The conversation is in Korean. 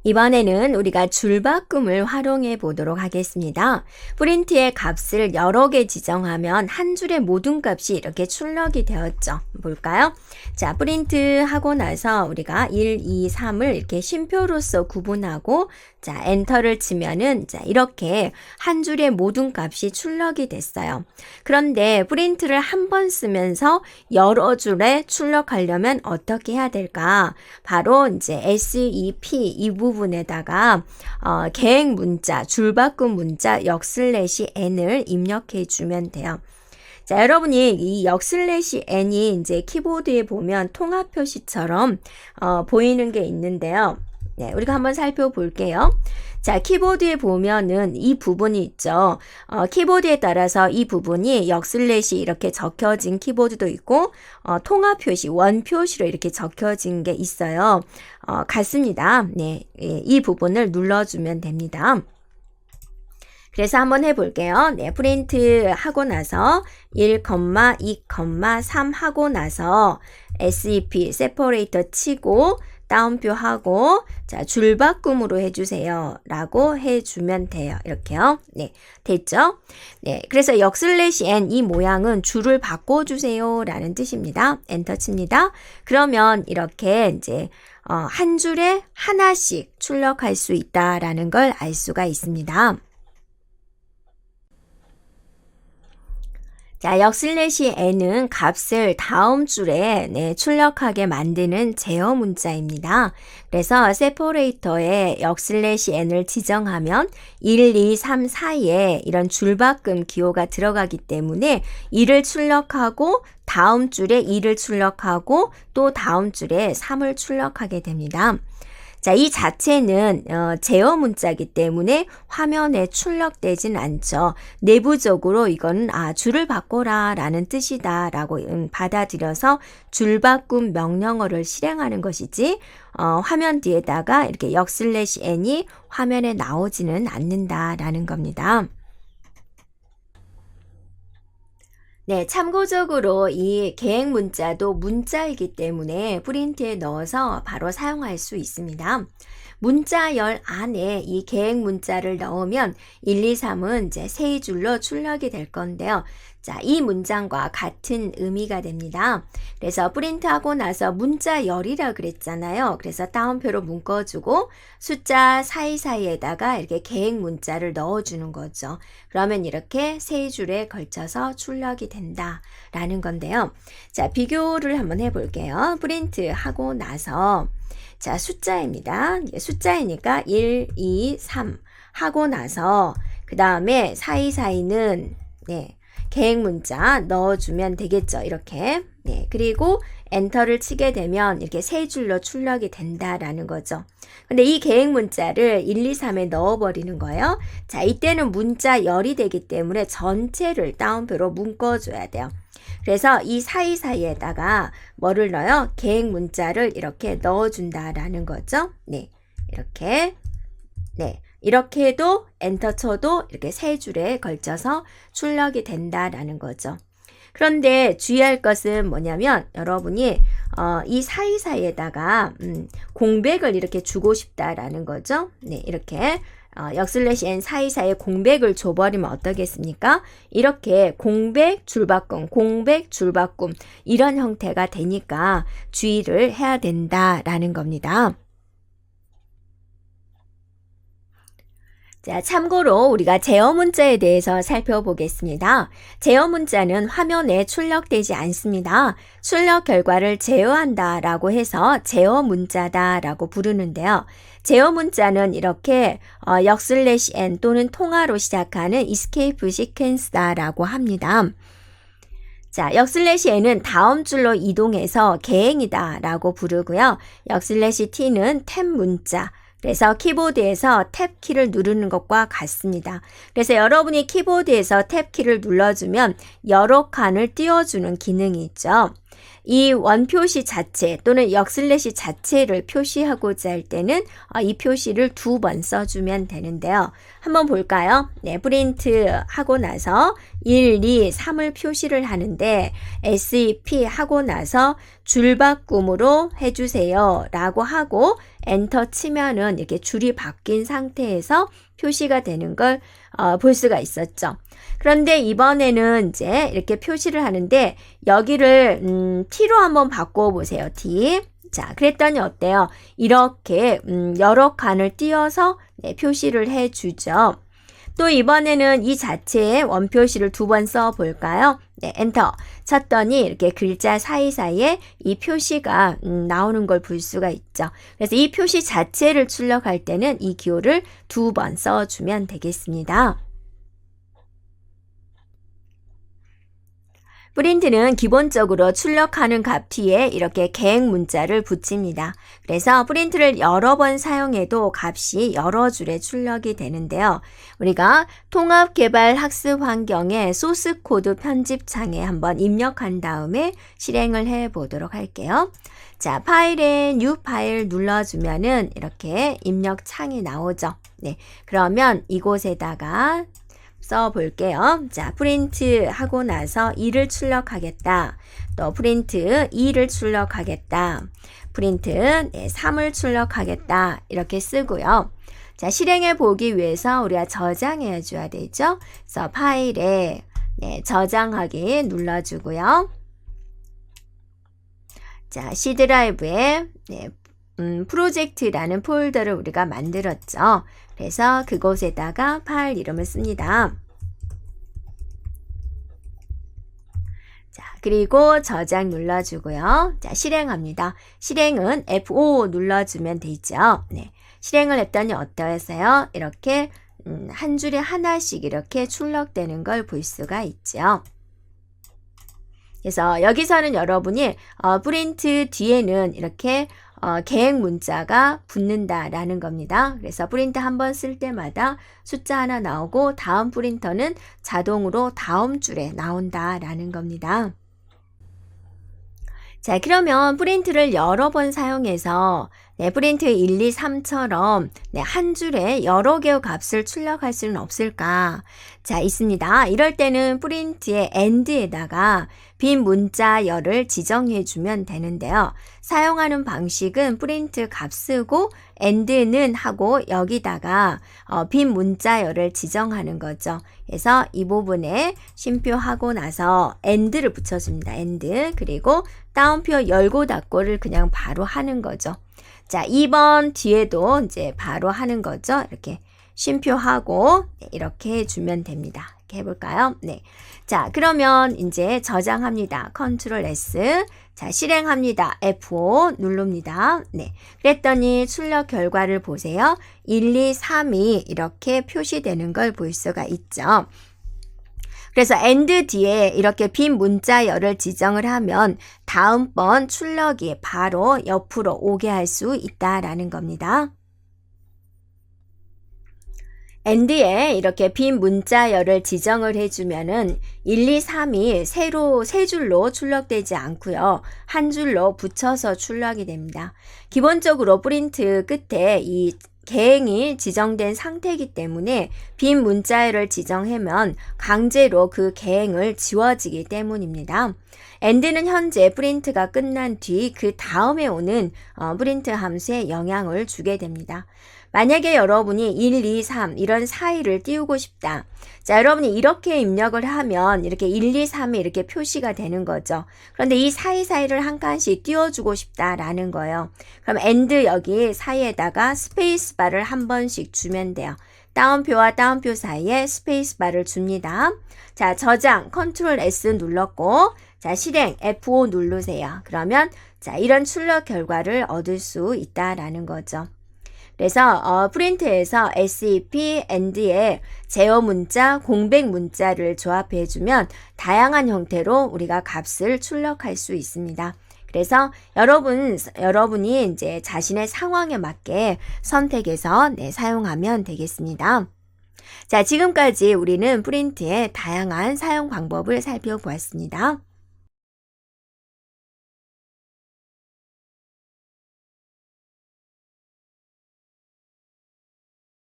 이번에는 우리가 줄바꿈을 활용해 보도록 하겠습니다. 프린트의 값을 여러 개 지정하면 한 줄의 모든 값이 이렇게 출력이 되었죠. 볼까요? 자, 프린트 하고 나서 우리가 1, 2, 3을 이렇게 쉼표로서 구분하고 자, 엔터를 치면은 자, 이렇게 한 줄의 모든 값이 출력이 됐어요. 그런데 프린트를 한 번 쓰면서 여러 줄에 출력하려면 어떻게 해야 될까? 바로 이제 SEP 이 부분에다가 계획 문자, 줄바꿈 문자 역/n을 입력해 주면 돼요. 자, 여러분이 이 역/n이 이제 키보드에 보면 통합 표시처럼 보이는 게 있는데요. 네, 우리가 한번 살펴볼게요. 자, 키보드에 보면은 이 부분이 있죠. 키보드에 따라서 이 부분이 역/ 이렇게 적혀진 키보드도 있고, 통합 표시, 원 표시로 이렇게 적혀진 게 있어요. 같습니다. 네, 이 부분을 눌러주면 됩니다. 그래서 한번 해볼게요. 네, 프린트 하고 나서 1, 2, 3 하고 나서 SEP, 세퍼레이터 치고 다운표 하고 자, 줄바꿈으로 해주세요 라고 해주면 돼요. 이렇게요. 네, 됐죠? 네, 그래서 역/n 이 모양은 줄을 바꿔주세요 라는 뜻입니다. 엔터 칩니다. 그러면 이렇게 이제 한 줄에 하나씩 출력할 수 있다라는 걸 알 수가 있습니다. 자, 역/n은 값을 다음 줄에 출력하게 만드는 제어 문자입니다. 그래서 세퍼레이터에 역/n을 지정하면 1, 2, 3 사이에 이런 줄바꿈 기호가 들어가기 때문에 1을 출력하고 다음 줄에 2를 출력하고 또 다음 줄에 3을 출력하게 됩니다. 자, 이 자체는 제어 문자이기 때문에 화면에 출력되진 않죠. 내부적으로 이건 줄을 바꿔라 라는 뜻이다 라고 받아들여서 줄바꿈 명령어를 실행하는 것이지 화면 뒤에다가 이렇게 역/n이 화면에 나오지는 않는다 라는 겁니다. 네, 참고적으로 이 계획 문자도 문자이기 때문에 프린트에 넣어서 바로 사용할 수 있습니다. 문자열 안에 이 계획 문자를 넣으면 1, 2, 3은 이제 세 줄로 출력이 될 건데요. 자, 이 문장과 같은 의미가 됩니다. 그래서 프린트하고 나서 문자열이라 그랬잖아요. 그래서 따옴표로 묶어주고 숫자 사이사이에다가 이렇게 계획 문자를 넣어주는 거죠. 그러면 이렇게 세 줄에 걸쳐서 출력이 된다라는 건데요. 자, 비교를 한번 해볼게요. 프린트하고 나서 자, 숫자입니다. 숫자이니까 1, 2, 3 하고 나서 그 다음에 사이사이는 계획 문자 넣어주면 되겠죠. 이렇게. 네, 그리고 엔터를 치게 되면 이렇게 세 줄로 출력이 된다라는 거죠. 근데 이 계획 문자를 1, 2, 3에 넣어버리는 거예요. 자, 이때는 문자 열이 되기 때문에 전체를 따옴표로 묶어줘야 돼요. 그래서 이 사이사이에다가 뭐를 넣어요? 계획 문자를 이렇게 넣어준다라는 거죠. 네, 이렇게. 네. 이렇게 해도 엔터 쳐도 이렇게 세 줄에 걸쳐서 출력이 된다라는 거죠. 그런데 주의할 것은 뭐냐면 여러분이 이 사이사이에다가 공백을 이렇게 주고 싶다라는 거죠. 네, 이렇게 역/n 사이사이에 공백을 줘버리면 어떠겠습니까? 이렇게 공백 줄바꿈, 공백 줄바꿈 이런 형태가 되니까 주의를 해야 된다라는 겁니다. 자, 참고로 우리가 제어 문자에 대해서 살펴보겠습니다. 제어 문자는 화면에 출력되지 않습니다. 출력 결과를 제어한다 라고 해서 제어 문자다 라고 부르는데요. 제어 문자는 이렇게 역/n 또는 통화로 시작하는 escape sequence다 라고 합니다. 자, 역/n은 다음 줄로 이동해서 계행이다 라고 부르고요. 역/t는 탭 문자, 그래서 키보드에서 탭 키를 누르는 것과 같습니다. 그래서 여러분이 키보드에서 탭 키를 눌러주면 여러 칸을 띄워주는 기능이 있죠. 이 원표시 자체 또는 역슬래시 자체를 표시하고자 할 때는 이 표시를 2번 써주면 되는데요. 한번 볼까요? 네, 프린트 하고 나서 1, 2, 3을 표시를 하는데 SEP 하고 나서 줄바꿈으로 해주세요 라고 하고 엔터 치면은 이렇게 줄이 바뀐 상태에서 표시가 되는 걸 볼 수가 있었죠. 그런데 이번에는 이제 이렇게 표시를 하는데 여기를 T로 한번 바꿔보세요. T. 자, 그랬더니 어때요? 이렇게 여러 칸을 띄어서 네, 표시를 해주죠. 또 이번에는 이 자체에 원표시를 2번 써볼까요? 네, 엔터 쳤더니 이렇게 글자 사이사이에 이 표시가 나오는 걸 볼 수가 있죠. 그래서 이 표시 자체를 출력할 때는 이 기호를 2번 써주면 되겠습니다. 프린트는 기본적으로 출력하는 값 뒤에 이렇게 계획 문자를 붙입니다. 그래서 프린트를 여러 번 사용해도 값이 여러 줄에 출력이 되는데요. 우리가 통합개발학습 환경의 소스 코드 편집창에 한번 입력한 다음에 실행을 해 보도록 할게요. 자, 파일에 뉴 파일 눌러주면은 이렇게 입력 창이 나오죠. 네, 그러면 이곳에다가 써볼게요. 자, 프린트 하고 나서 2를 출력하겠다. 또 프린트 2를 출력하겠다. 프린트 3을 출력하겠다. 이렇게 쓰고요. 자, 실행해 보기 위해서 우리가 저장해 줘야 되죠. 그래서 파일에 저장하기 눌러주고요. 자, C 드라이브에 프로젝트라는 폴더를 우리가 만들었죠. 그래서 그곳에다가 파일 이름을 씁니다. 자, 그리고 저장 눌러주고요. 자, 실행합니다. 실행은 F5 눌러주면 되죠. 네, 실행을 했더니 어떠했어요? 이렇게 한 줄에 하나씩 이렇게 출력되는 걸 볼 수가 있죠. 그래서 여기서는 여러분이 프린트 뒤에는 이렇게 계획 문자가 붙는다라는 겁니다. 그래서 프린트 한번 쓸 때마다 숫자 하나 나오고 다음 프린터는 자동으로 다음 줄에 나온다라는 겁니다. 자, 그러면 프린트를 여러 번 사용해서 프린트 1, 2, 3처럼 한 줄에 여러 개의 값을 출력할 수는 없을까? 자, 있습니다. 이럴 때는 프린트의 end에다가 빈 문자열을 지정해 주면 되는데요. 사용하는 방식은 프린트 값 쓰고 end는 하고 여기다가 빈 문자열을 지정하는 거죠. 그래서 이 부분에 쉼표하고 나서 end를 붙여줍니다. end. 그리고 따옴표 열고 닫고를 그냥 바로 하는 거죠. 자, 2번 뒤에도 이제 바로 하는 거죠. 이렇게 쉼표하고 이렇게 해주면 됩니다. 이렇게 해볼까요? 네. 자, 그러면 이제 저장합니다. 컨트롤 S. 자, 실행합니다. F5 누릅니다. 네. 그랬더니 출력 결과를 보세요. 1, 2, 3이 이렇게 표시되는 걸 볼 수가 있죠. 그래서 end 뒤에 이렇게 빈 문자열을 지정을 하면 다음번 출력이 바로 옆으로 오게 할 수 있다라는 겁니다. end에 이렇게 빈 문자열을 지정을 해주면은 1, 2, 3이 세 줄로 출력되지 않고요. 한 줄로 붙여서 출력이 됩니다. 기본적으로 프린트 끝에 이 계행이 지정된 상태이기 때문에 빈 문자열을 지정하면 강제로 그 계행을 지워지기 때문입니다. end는 현재 프린트가 끝난 뒤 그 다음에 오는 프린트 함수에 영향을 주게 됩니다. 만약에 여러분이 1, 2, 3 이런 사이를 띄우고 싶다. 자, 여러분이 이렇게 입력을 하면 이렇게 1, 2, 3이 이렇게 표시가 되는 거죠. 그런데 이 사이사이를 한 칸씩 띄워주고 싶다라는 거예요. 그럼 end 여기 사이에다가 스페이스 바를 한 번씩 주면 돼요. 따옴표와 따옴표 사이에 스페이스 바를 줍니다. 자, 저장 컨트롤 S 눌렀고 자, 실행 F5 누르세요. 그러면 자, 이런 출력 결과를 얻을 수 있다라는 거죠. 그래서 프린트에서 SEP, end에 제어 문자, 공백 문자를 조합해 주면 다양한 형태로 우리가 값을 출력할 수 있습니다. 그래서 여러분이 이제 자신의 상황에 맞게 선택해서 사용하면 되겠습니다. 자, 지금까지 우리는 프린트의 다양한 사용 방법을 살펴보았습니다.